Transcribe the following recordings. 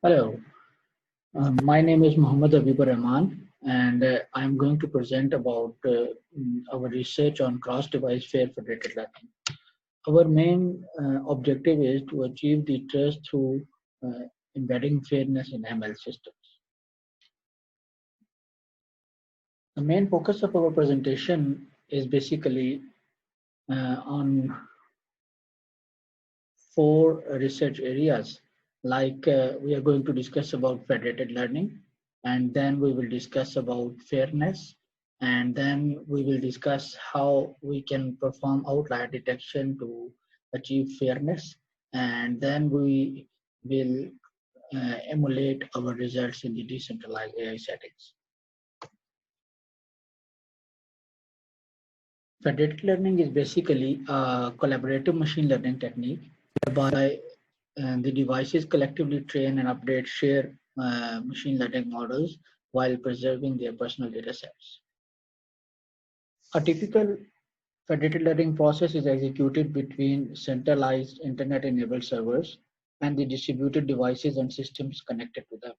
Hello, my name is Mohammad Abibur Rahman, and I'm going to present about our research on cross-device fair federated learning. Our main objective is to achieve the trust through uh, embedding fairness in ML systems. The main focus of our presentation is basically on four research areas. Like we are going to discuss about federated learning, and then we will discuss about fairness, and then we will discuss how we can perform outlier detection to achieve fairness, and then we will emulate our results in the decentralized AI settings. Federated learning is basically a collaborative machine learning technique whereby the devices collectively train and update shared machine learning models while preserving their personal data sets. A typical federated learning process is executed between centralized internet-enabled servers and the distributed devices and systems connected to them.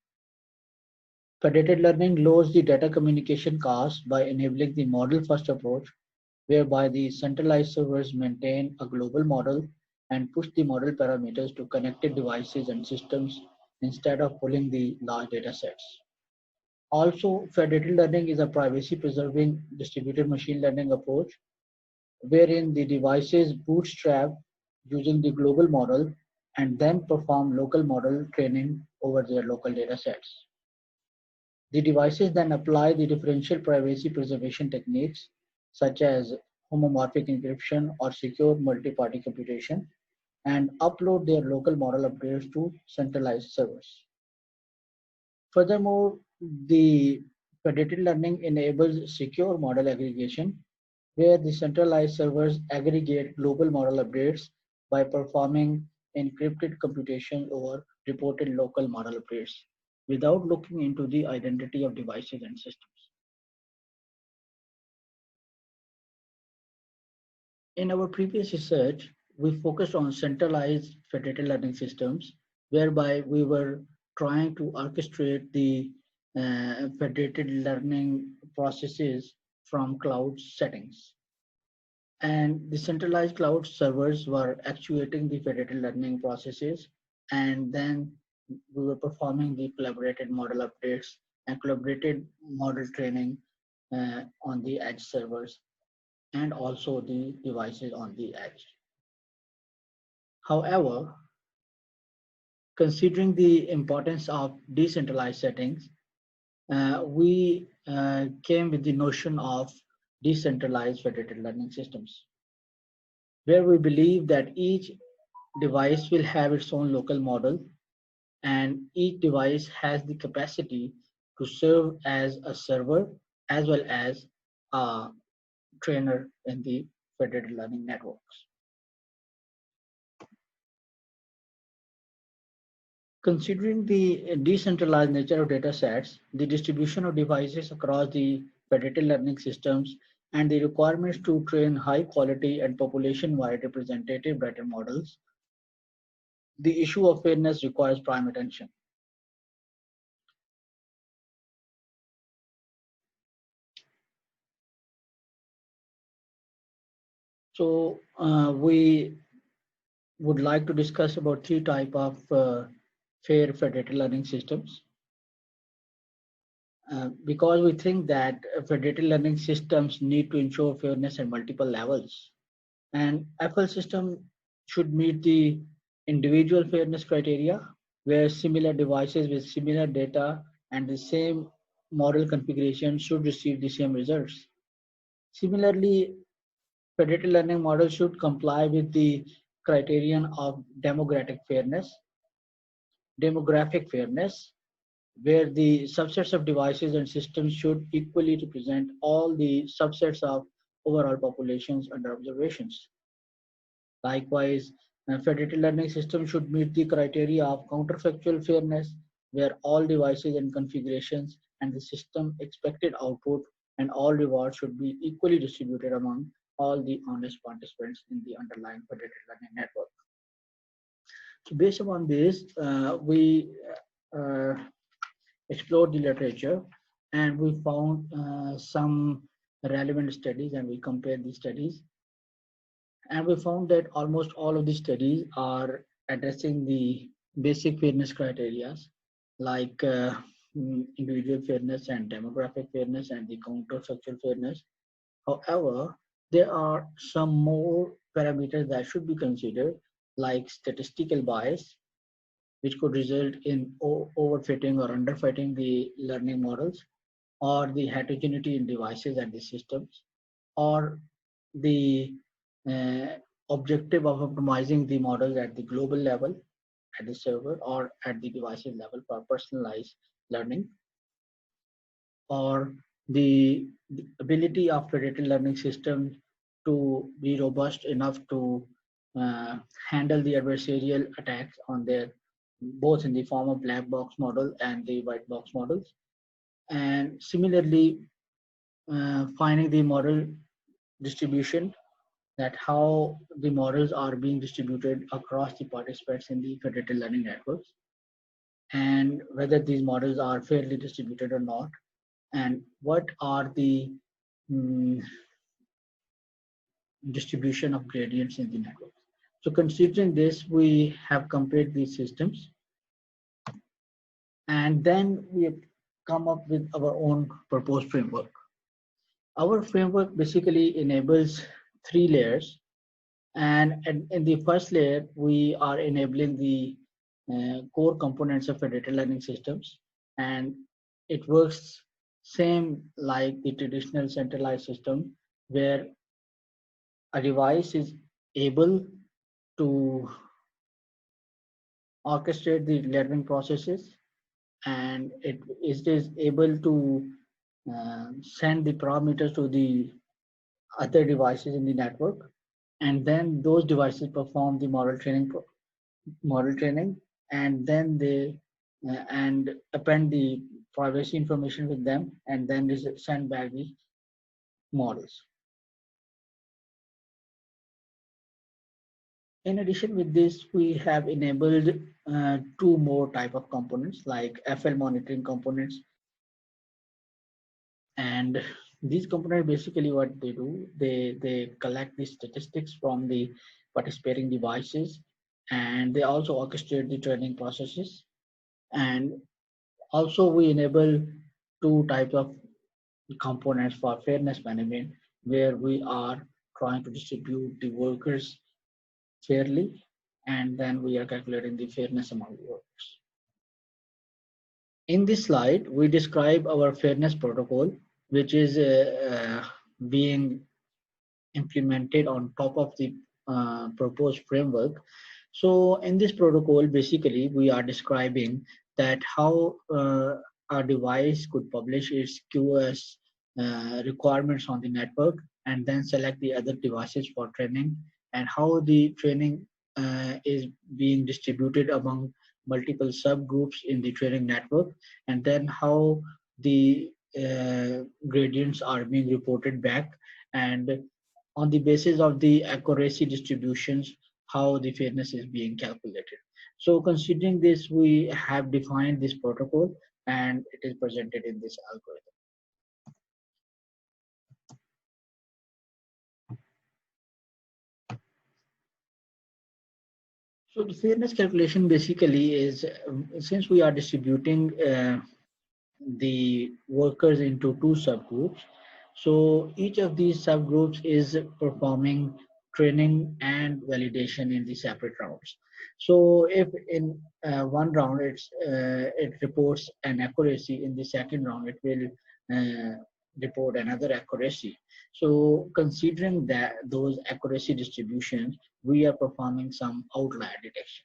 Federated learning lowers the data communication cost by enabling the model-first approach, whereby the centralized servers maintain a global model and push the model parameters to connected devices and systems instead of pulling the large data sets. Also, federated learning is a privacy-preserving distributed machine learning approach wherein the devices bootstrap using the global model and then perform local model training over their local data sets. The devices then apply the differential privacy preservation techniques such as homomorphic encryption or secure multi-party computation and upload their local model updates to centralized servers. Furthermore, the federated learning enables secure model aggregation where the centralized servers aggregate global model updates by performing encrypted computation over reported local model updates without looking into the identity of devices and systems. In our previous research, we focused on centralized federated learning systems, whereby we were trying to orchestrate the federated learning processes from cloud settings. And the centralized cloud servers were actuating the federated learning processes, and then we were performing the collaborated model updates and collaborated model training on the edge servers and also the devices on the edge. However, considering the importance of decentralized settings, we came with the notion of decentralized federated learning systems, where we believe that each device will have its own local model and each device has the capacity to serve as a server as well as a trainer in the federated learning networks. Considering the decentralized nature of data sets, the distribution of devices across the federated learning systems, and the requirements to train high quality and population-wide representative data models, the issue of fairness requires prime attention. So we would like to discuss about three types of fair federated learning systems. Because we think that federated learning systems need to ensure fairness at multiple levels. And FL system should meet the individual fairness criteria, where similar devices with similar data and the same model configuration should receive the same results. Similarly, federated learning models should comply with the criterion of demographic fairness, where the subsets of devices and systems should equally represent all the subsets of overall populations under observations. Likewise, federated learning system should meet the criteria of counterfactual fairness, where all devices and configurations and the system expected output and all rewards should be equally distributed among all the honest participants in the underlying federated learning network. So based upon this, we uh, explored the literature, and we found some relevant studies, and we compared these studies, and we found that almost all of the studies are addressing the basic fairness criteria like individual fairness and demographic fairness and the counter-structural fairness. However, there are some more parameters that should be considered, like statistical bias, which could result in overfitting or underfitting the learning models, or the heterogeneity in devices and the systems, or the uh, objective of optimizing the models at the global level, at the server, or at the devices level for personalized learning, or the ability of predictive learning systems to be robust enough to uh, handle the adversarial attacks on their, both in the form of black box model and the white box models. And similarly, finding the model distribution, that how the models are being distributed across the participants in the federated learning networks, and whether these models are fairly distributed or not, and what are the mm, distribution of gradients in the network. So considering this, we have compared these systems, and then we have come up with our own proposed framework. Our framework basically enables three layers, and in the first layer, we are enabling the core components of federated learning systems, and it works same like the traditional centralized system, where a device is able to orchestrate the learning processes, and it is able to send the parameters to the other devices in the network, and then those devices perform the model training, and then they and append the privacy information with them, and then they send back the models. In addition with this, we have enabled two more type of components, like FL monitoring components. And these components, basically what they do, they collect the statistics from the participating devices, and they also orchestrate the training processes. And also we enable two types of components for fairness management, where we are trying to distribute the workers fairly, and then we are calculating the fairness among the workers. In this slide, we describe our fairness protocol, which is being implemented on top of the proposed framework. So in this protocol, basically, we are describing that how a device could publish its QoS requirements on the network, and then select the other devices for training, and how the training is being distributed among multiple subgroups in the training network, and then how the gradients are being reported back, and on the basis of the accuracy distributions, how the fairness is being calculated. So considering this, we have defined this protocol, and it is presented in this algorithm. So the fairness calculation basically is, since we are distributing the workers into two subgroups. So each of these subgroups is performing training and validation in the separate rounds. So if in one round it reports an accuracy, in the second round it will report another accuracy. So considering that those accuracy distributions, we are performing some outlier detection.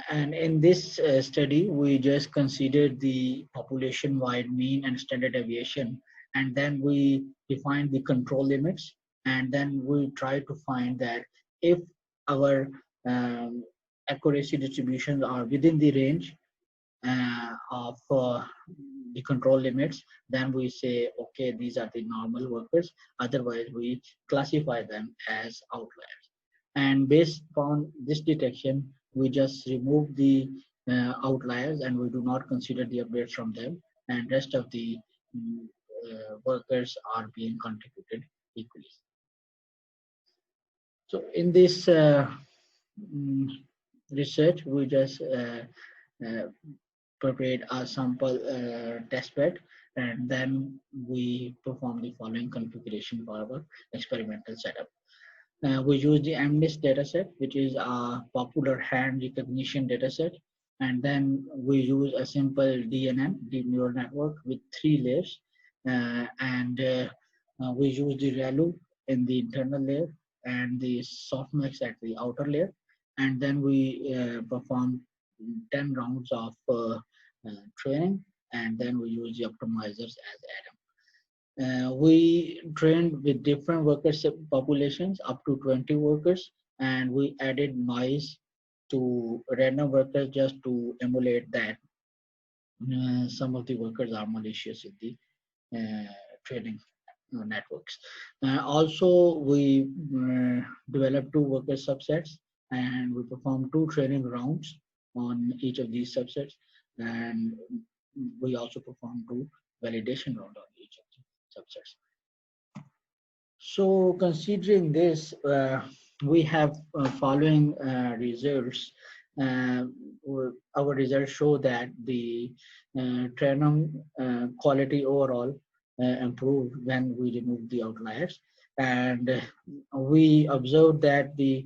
And in this study, we just considered the population-wide mean and standard deviation, and then we defined the control limits, and then we try to find that if our accuracy distributions are within the range of the control limits, then we say, okay, these are the normal workers. Otherwise, we classify them as outliers. And based on this detection, we just remove the outliers, and we do not consider the updates from them, and rest of the workers are being contributed equally. So in this mm, research, we just prepared a sample test bed, and then we perform the following configuration for our experimental setup. We use the MNIST dataset, which is a popular hand recognition dataset, and then we use a simple DNN, deep neural network, with 3 layers, and we use the ReLU in the internal layer and the softmax at the outer layer, and then we perform 10 rounds of training, and then we use the optimizers as Adam. We trained with different worker populations, up to 20 workers, and we added noise to random workers just to emulate that some of the workers are malicious in the training networks. Also, we developed 2 worker subsets, and we performed 2 training rounds on each of these subsets, and we also performed 2 validation rounds on each of the subsets. So considering this, we have following results. Our results show that the training quality overall improved when we removed the outliers, and we observed that the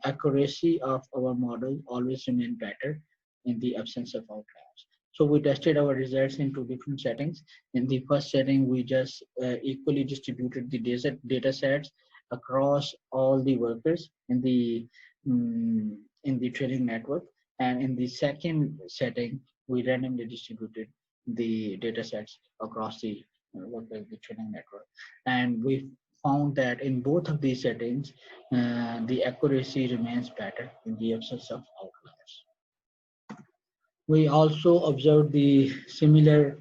accuracy of our model always remained better in the absence of outliers. So we tested our results in 2 different settings. In the first setting, we just equally distributed the data sets across all the workers in the training network. And in the second setting, we randomly distributed the data sets across the workers, the training network. And we found that in both of these settings, the accuracy remains better in the absence of outliers. We also observed the similar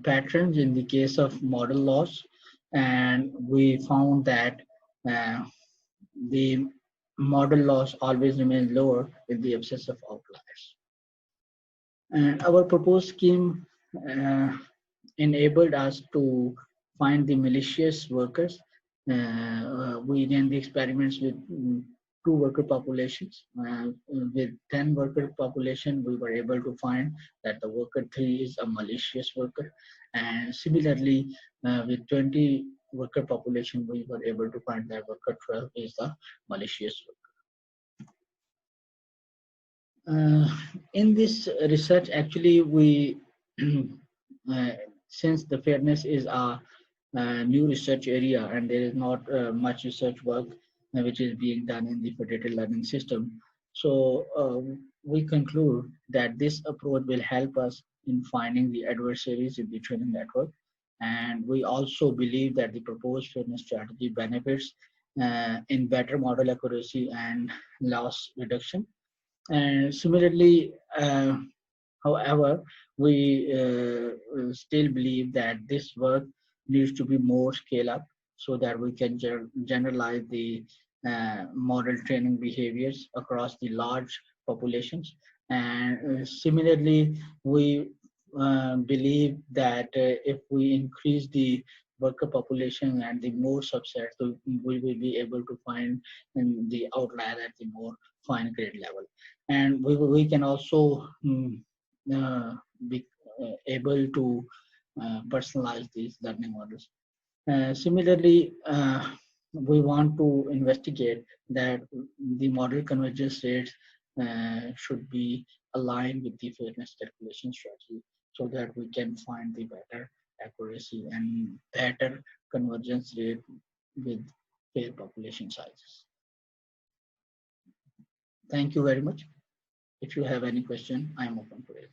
patterns in the case of model loss, and we found that the model loss always remains lower in the absence of outliers. And our proposed scheme enabled us to find the malicious workers. We ran the experiments with 2 worker populations. With 10 worker population, we were able to find that the worker 3 is a malicious worker. And similarly, with 20 worker population, we were able to find that worker 12 is a malicious worker. In this research, actually, we since the fairness is a new research area and there is not much research work which is being done in the federated learning system. So we conclude that this approach will help us in finding the adversaries in the training network. And we also believe that the proposed fairness strategy benefits in better model accuracy and loss reduction. And similarly, however, we still believe that this work needs to be more scale up so that we can generalize the model training behaviors across the large populations. And similarly, we believe that if we increase the worker population and the more subsets, we will be able to find the outlier at the more fine grade level. And we can also be able to personalize these learning models. Similarly, we want to investigate that the model convergence rates should be aligned with the fairness calculation strategy so that we can find the better accuracy and better convergence rate with fair population sizes. Thank you very much. If you have any question, I am open for it.